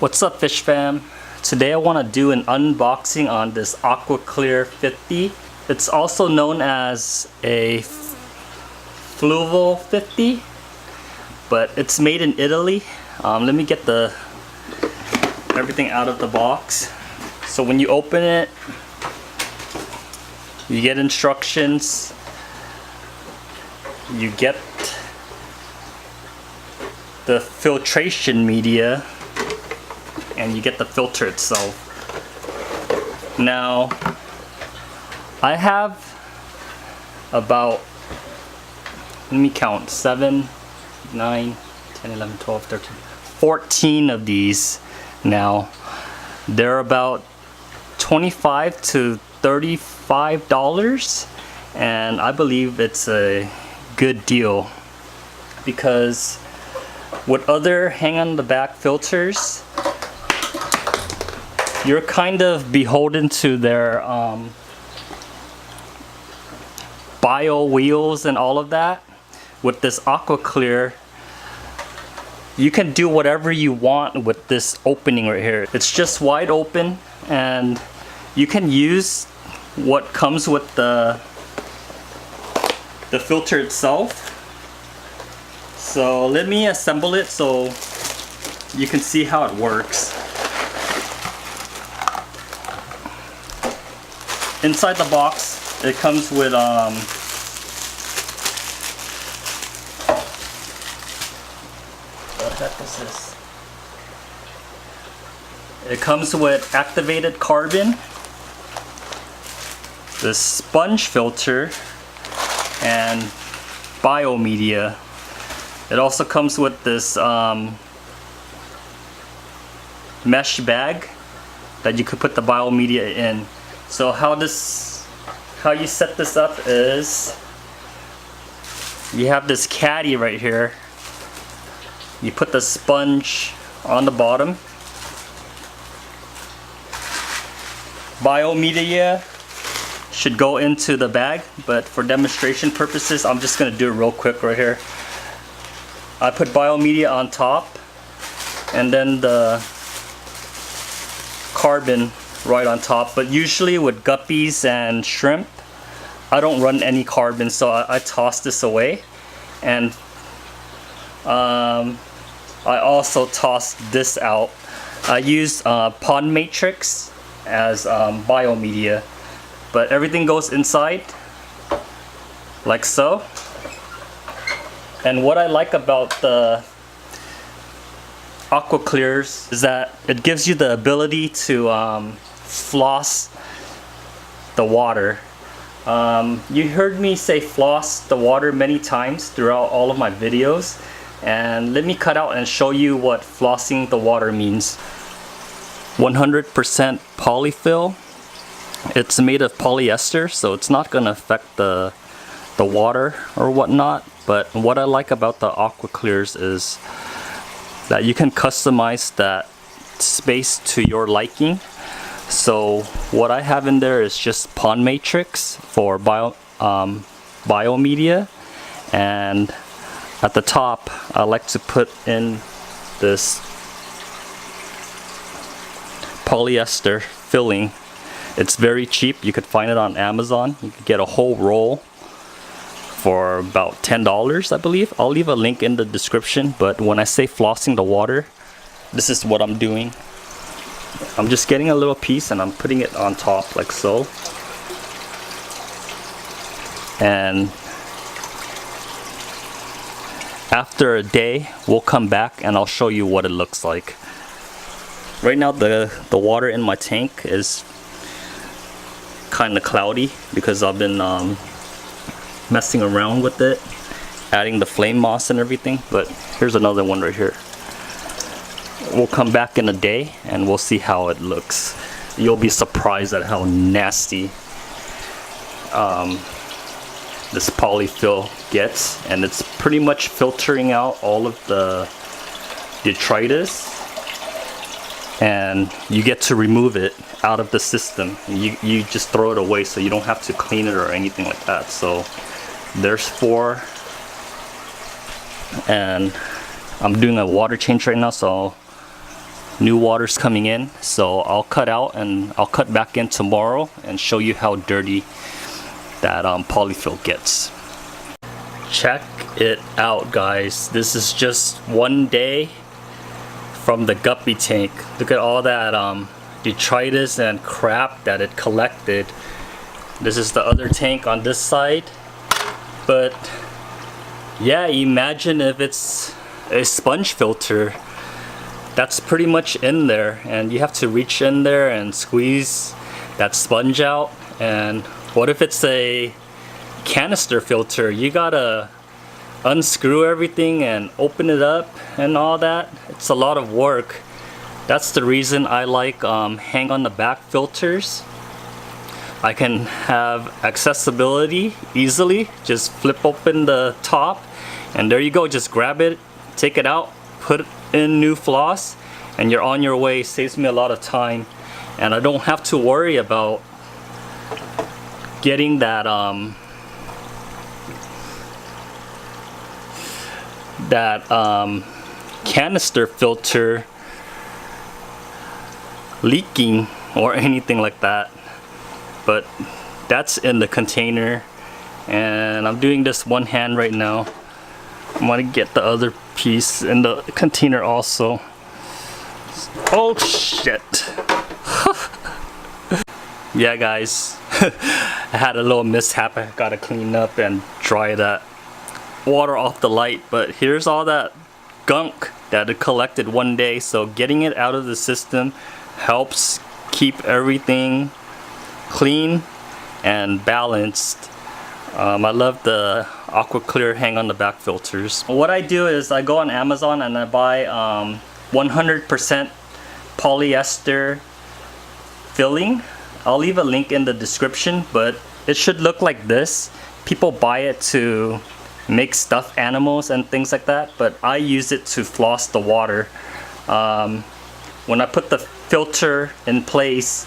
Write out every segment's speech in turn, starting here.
What's up, fish fam? Today I want to do an unboxing on this Aquaclear 50. It's also known as a Fluval 50, but it's made in Italy. Let me get everything out of the box. So when you open it, you get instructions. You get the filtration media, and you get the filter itself. Now, I have about, let me count, 7, 9, 10, 11, 12, 13, 14 of these now. They're about $25 to $35, and I believe it's a good deal because with other hang on the back filters, you're kind of beholden to their bio wheels and all of that. With this Aquaclear, you can do whatever you want with this opening right here. It's just wide open, and you can use what comes with the filter itself. So let me assemble it so you can see how it works. Inside the box, it comes with what the heck is this? It comes with activated carbon, the sponge filter, and biomedia. It also comes with this mesh bag that you could put the biomedia in. So how you set this up is you have this caddy right here. You put the sponge on the bottom. Biomedia should go into the bag, but for demonstration purposes, I'm just gonna do it real quick right here. I put biomedia on top, and then the carbon right on top. But usually with guppies and shrimp, I don't run any carbon, so I toss this away. And I also toss this out. I use pond matrix as biomedia, but everything goes inside like so. And what I like about the Aquaclears is that it gives you the ability to floss the water. You heard me say floss the water many times throughout all of my videos, and let me cut out and show you what flossing the water means. 100% polyfill. It's made of polyester, so it's not going to affect the water or whatnot. But what I like about the Aquaclears is that you can customize that space to your liking. So what I have in there is just pond matrix for biomedia, and at the top I like to put in this polyester filling. It's very cheap. You could find it on Amazon. You could get a whole roll for about $10, I believe. I'll leave a link in the description. But when I say flossing the water, this is what I'm doing. I'm just getting a little piece and I'm putting it on top like so. And after a day, we'll come back and I'll show you what it looks like. Right now the water in my tank is kind of cloudy because I've been messing around with it, adding the flame moss and everything. But here's another one right here. We'll come back in a day and we'll see how it looks. You'll be surprised at how nasty this polyfill gets, and it's pretty much filtering out all of the detritus, and you get to remove it out of the system. You just throw it away, so you don't have to clean it or anything like that. So there's 4, and I'm doing a water change right now, so new water's coming in, so I'll cut out and I'll cut back in tomorrow and show you how dirty that polyfill gets. Check it out, guys. This is just one day from the guppy tank. Look at all that detritus and crap that it collected. This is the other tank on this side. But yeah, imagine if it's a sponge filter. That's pretty much in there, and you have to reach in there and squeeze that sponge out. And what if it's a canister filter? You gotta unscrew everything and open it up and all that. It's a lot of work. That's the reason I like hang on the back filters. I can have accessibility easily. Just flip open the top and there you go. Just grab it, take it out, put in new floss, and you're on your way. Saves me a lot of time, and I don't have to worry about getting that canister filter leaking or anything like that. But that's in the container, and I'm doing this one hand right now. I'm gonna get the other piece in the container also. Oh shit. Yeah guys, I had a little mishap. I gotta clean up and dry that water off the light, but here's all that gunk that it collected one day. So getting it out of the system helps keep everything clean and balanced. I love the Aquaclear hang on the back filters. What I do is I go on Amazon and I buy 100% polyester filling. I'll leave a link in the description, but it should look like this. People buy it to make stuffed animals and things like that, but I use it to floss the water. When I put the filter in place,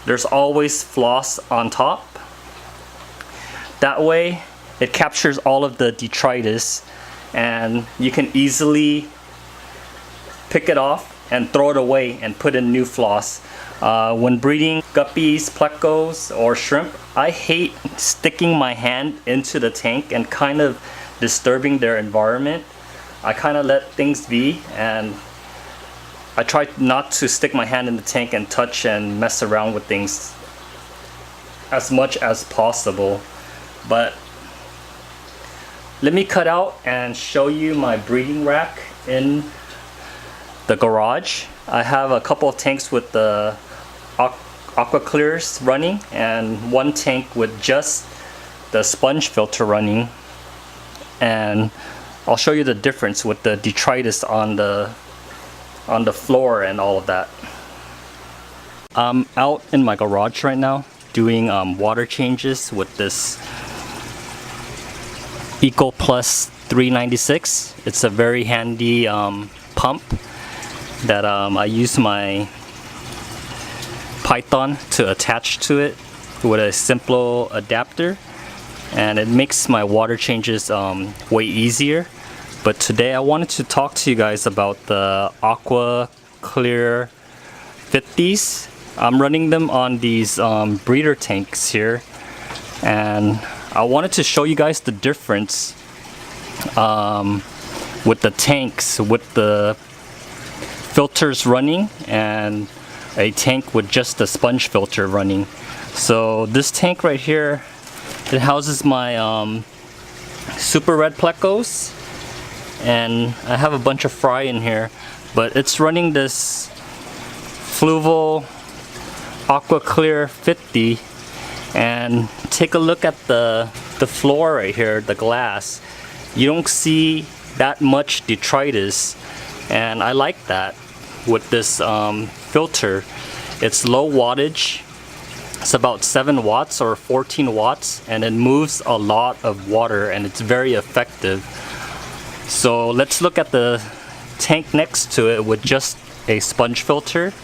there's always floss on top. That way it captures all of the detritus and you can easily pick it off and throw it away and put in new floss. When breeding guppies, plecos, or shrimp, I hate sticking my hand into the tank and kind of disturbing their environment. I kind of let things be, and I try not to stick my hand in the tank and touch and mess around with things as much as possible. But let me cut out and show you my breeding rack in the garage. I have a couple of tanks with the Aquaclears running and one tank with just the sponge filter running, and I'll show you the difference with the detritus on the floor and all of that. I'm out in my garage right now doing water changes with this Eco Plus 396. It's a very handy pump that I use my Python to attach to it with a simple adapter, and it makes my water changes way easier. But today I wanted to talk to you guys about the Aquaclear 50s. I'm running them on these breeder tanks here, and I wanted to show you guys the difference with the tanks, with the filters running and a tank with just the sponge filter running. So this tank right here, it houses my super red plecos, and I have a bunch of fry in here, but it's running this Fluval Aquaclear 50. And take a look at the floor right here, the glass. You don't see that much detritus, and I like that with this filter. It's low wattage. It's about 7 watts or 14 watts, and it moves a lot of water, and it's very effective. So let's look at the tank next to it with just a sponge filter.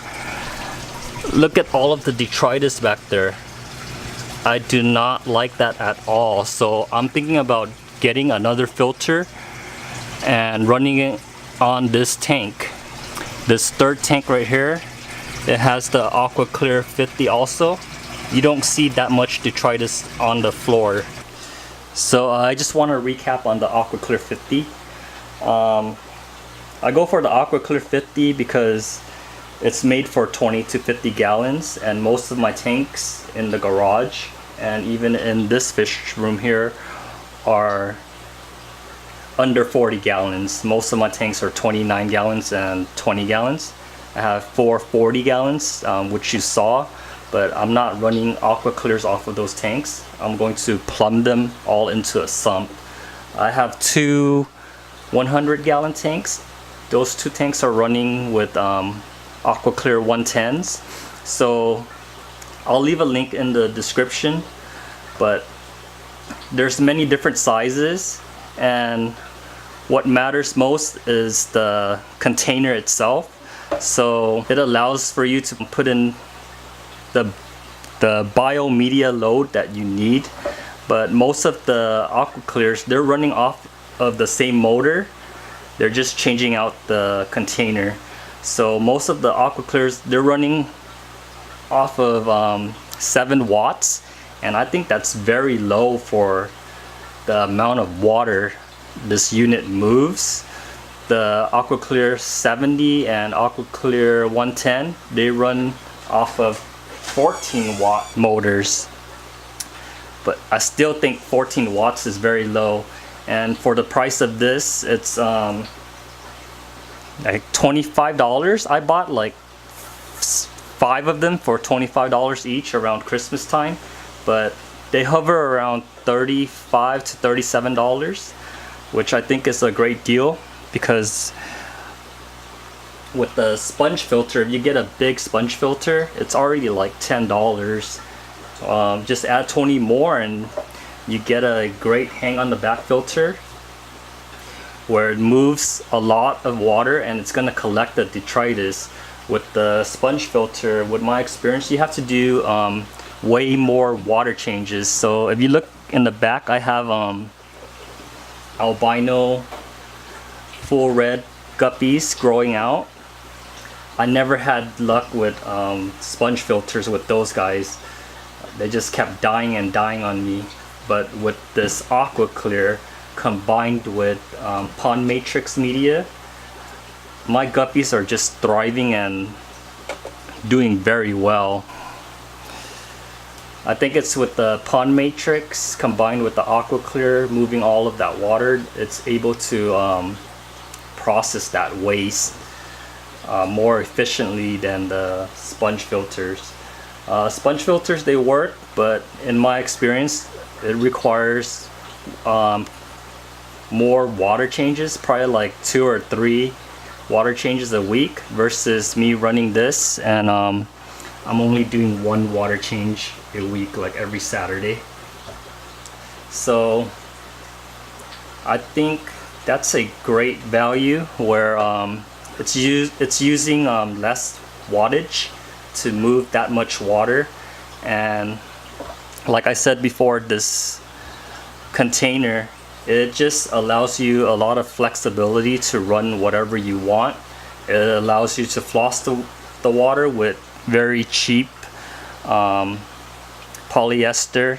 Look at all of the detritus back there. I do not like that at all. So I'm thinking about getting another filter and running it on this tank. This third tank right here, it has the Aquaclear 50 also. You don't see that much detritus on the floor. So I just want to recap on the Aquaclear 50. I go for the Aquaclear 50 because it's made for 20 to 50 gallons, and most of my tanks in the garage and even in this fish room here are under 40 gallons. Most of my tanks are 29 gallons and 20 gallons. I have 4 40 gallons, which you saw, but I'm not running Aquaclears off of those tanks. I'm going to plumb them all into a sump. I have 2 100-gallon tanks. Those 2 tanks are running with Aquaclear 110s. So I'll leave a link in the description, but there's many different sizes, and what matters most is the container itself. So it allows for you to put in the biomedia load that you need, but most of the Aquaclears, they're running off of the same motor. They're just changing out the container. So most of the Aquaclears, they're running off of 7 watts, and I think that's very low for the amount of water this unit moves. The Aquaclear 70 and Aquaclear 110, they run off of 14-watt motors, but I still think 14 watts is very low. And for the price of this, it's like $25. I bought like 5 of them for $25 each around Christmas time, but they hover around $35 to $37, which I think is a great deal, because with the sponge filter, if you get a big sponge filter, it's already like $10. Just add 20 more and you get a great hang on the back filter where it moves a lot of water and it's going to collect the detritus. With the sponge filter, with my experience, you have to do way more water changes. So if you look in the back, I have albino full red guppies growing out. I never had luck with sponge filters with those guys. They just kept dying and dying on me. But with this Aquaclear combined with pond matrix media, my guppies are just thriving and doing very well. I think it's with the pond matrix combined with the Aquaclear moving all of that water, it's able to process that waste more efficiently than the sponge filters. Sponge filters, they work, but in my experience, it requires more water changes, probably like 2 or 3 water changes a week, versus me running this and I'm only doing 1 water change a week, like every Saturday. So I think that's a great value where it's using less wattage to move that much water. And like I said before, this container, it just allows you a lot of flexibility to run whatever you want. It allows you to floss the water with very cheap polyester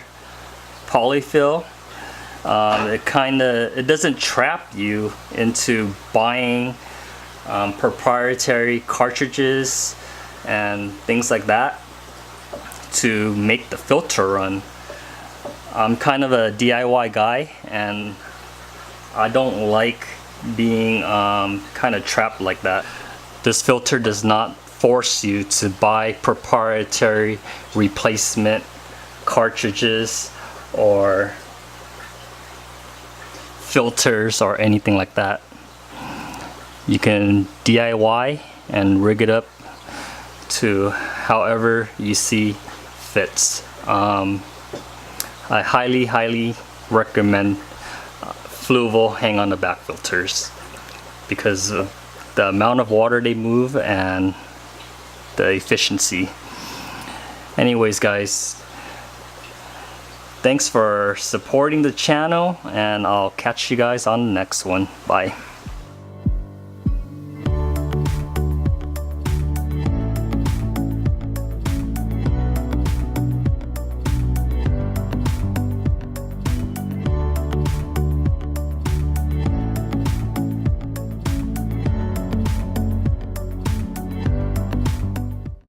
polyfill. It doesn't trap you into buying proprietary cartridges and things like that to make the filter run. I'm kind of a DIY guy, and I don't like being kind of trapped like that. This filter does not force you to buy proprietary replacement cartridges or filters or anything like that. You can DIY and rig it up to however you see fits. I highly recommend Fluval hang on the back filters because of the amount of water they move and the efficiency. Anyways guys, thanks for supporting the channel, and I'll catch you guys on the next one. Bye.